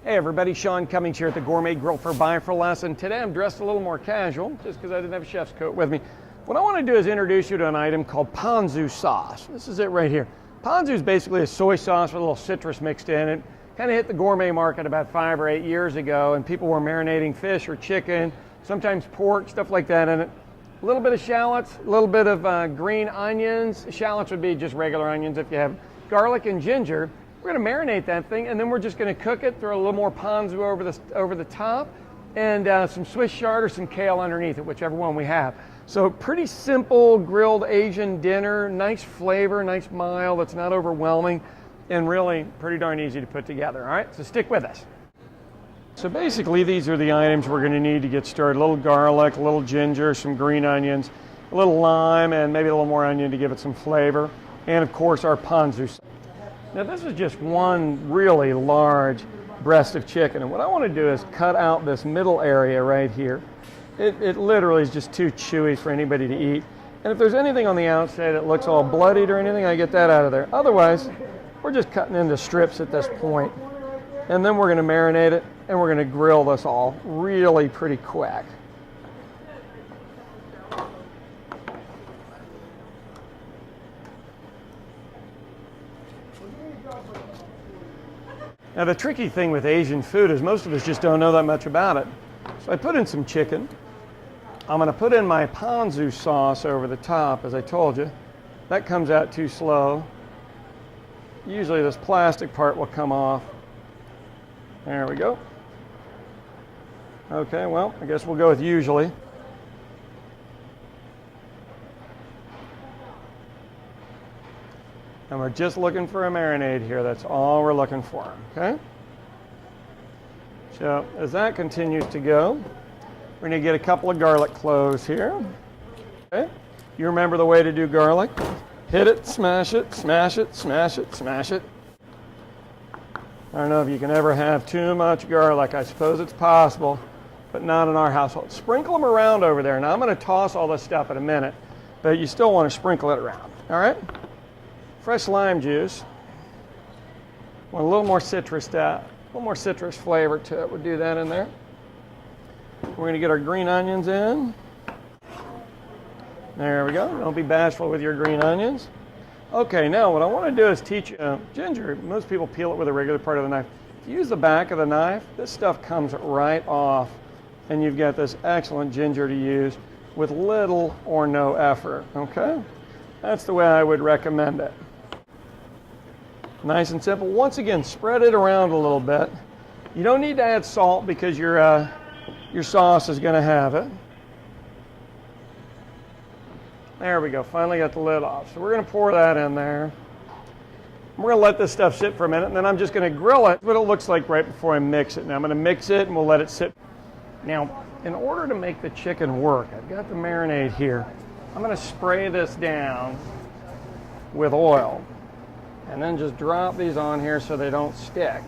Hey everybody, Sean Cummings here at the Gourmet Grill for Buy for Less, and today I'm dressed a little more casual just because I didn't have a chef's coat with me. What I want to do is introduce you to an item called ponzu sauce. This is it right here. Ponzu is basically a soy sauce with a little citrus mixed in it. Kind of hit the gourmet market about 5 or 8 years ago, and people were marinating fish or chicken, sometimes pork, stuff like that in it. A little bit of shallots, a little bit of green onions. Shallots would be just regular onions if you have garlic and ginger. We're going to marinate that thing, and then we're just going to cook it, throw a little more ponzu over the top, and some Swiss chard or some kale underneath it, whichever one we have. So pretty simple grilled Asian dinner, nice flavor, nice mild, it's not overwhelming, and really pretty darn easy to put together. All right, so stick with us. So basically these are the items we're going to need to get started. A little garlic, a little ginger, some green onions, a little lime, and maybe a little more onion to give it some flavor, and of course our ponzu sauce. Now this is just one really large breast of chicken, and what I want to do is cut out this middle area right here. It literally is just too chewy for anybody to eat, and if there's anything on the outside that looks all bloodied or anything, I get that out of there. Otherwise, we're just cutting into strips at this point, and then we're going to marinate it, and we're going to grill this all really pretty quick. Now the tricky thing with Asian food is most of us just don't know that much about it. So I put in some chicken. I'm going to put in my ponzu sauce over the top, as I told you. That comes out too slow. Usually this plastic part will come off. There we go. Okay, well, I guess we'll go with usually. And we're just looking for a marinade here. That's all we're looking for, okay? So as that continues to go, we're going to get a couple of garlic cloves here. Okay? You remember the way to do garlic. Hit it, smash it, smash it, smash it, smash it. I don't know if you can ever have too much garlic. I suppose it's possible, but not in our household. Sprinkle them around over there. Now I'm going to toss all this stuff in a minute, but you still want to sprinkle it around, all right? Fresh lime juice. Want a little more citrus flavor to it. We'll do that in there. We're going to get our green onions in. There we go. Don't be bashful with your green onions. Okay, now what I want to do is teach you ginger. Most people peel it with a regular part of the knife. If you use the back of the knife, this stuff comes right off, and you've got this excellent ginger to use with little or no effort. Okay? That's the way I would recommend it. Nice and simple. Once again, spread it around a little bit. You don't need to add salt because your sauce is going to have it. There we go. Finally got the lid off. So we're going to pour that in there. We're going to let this stuff sit for a minute, and then I'm just going to grill it. What it looks like right before I mix it. Now I'm going to mix it, and we'll let it sit. Now, in order to make the chicken work, I've got the marinade here. I'm going to spray this down with oil and then just drop these on here so they don't stick.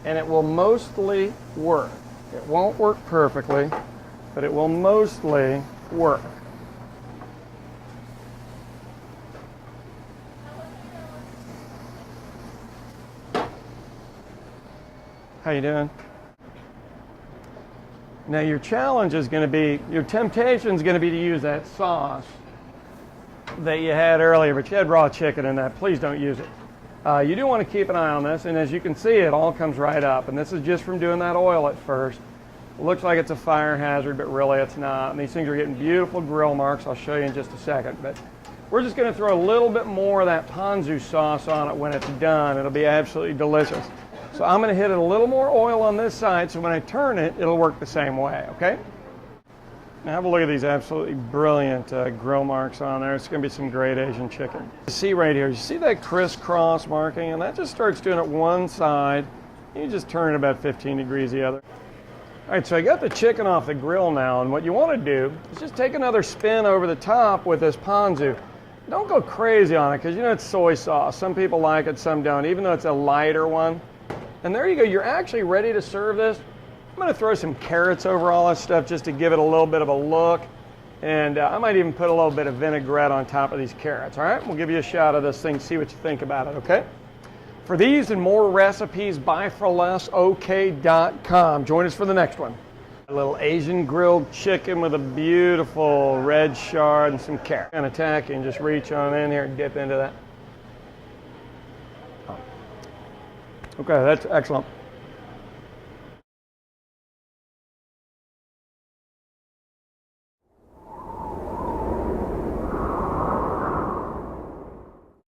And it will mostly work. It won't work perfectly, but it will mostly work. How you doing? Now your challenge is going to be, your temptation is going to be to use that sauce that you had earlier, but you had raw chicken in that. Please don't use it. You do want to keep an eye on this, and as you can see, it all comes right up. And this is just from doing that oil at first. It looks like it's a fire hazard, but really it's not. And these things are getting beautiful grill marks. I'll show you in just a second. But we're just going to throw a little bit more of that ponzu sauce on it when it's done. It'll be absolutely delicious. So I'm going to hit it a little more oil on this side, so when I turn it, it'll work the same way, okay? Now have a look at these absolutely brilliant grill marks on there. It's going to be some great Asian chicken. You see right here, you see that crisscross marking? And that just starts doing it one side. You just turn it about 15 degrees the other. All right, so I got the chicken off the grill now, and what you want to do is just take another spin over the top with this ponzu. Don't go crazy on it, because you know it's soy sauce. Some people like it, some don't, even though it's a lighter one. And there you go, you're actually ready to serve this. I'm going to throw some carrots over all this stuff just to give it a little bit of a look. And I might even put a little bit of vinaigrette on top of these carrots, all right? We'll give you a shot of this thing, see what you think about it, okay? For these and more recipes, buyforlessok.com. Join us for the next one. A little Asian grilled chicken with a beautiful red chard and some carrot. Kind of tacky and just reach on in here and dip into that. Okay, that's excellent.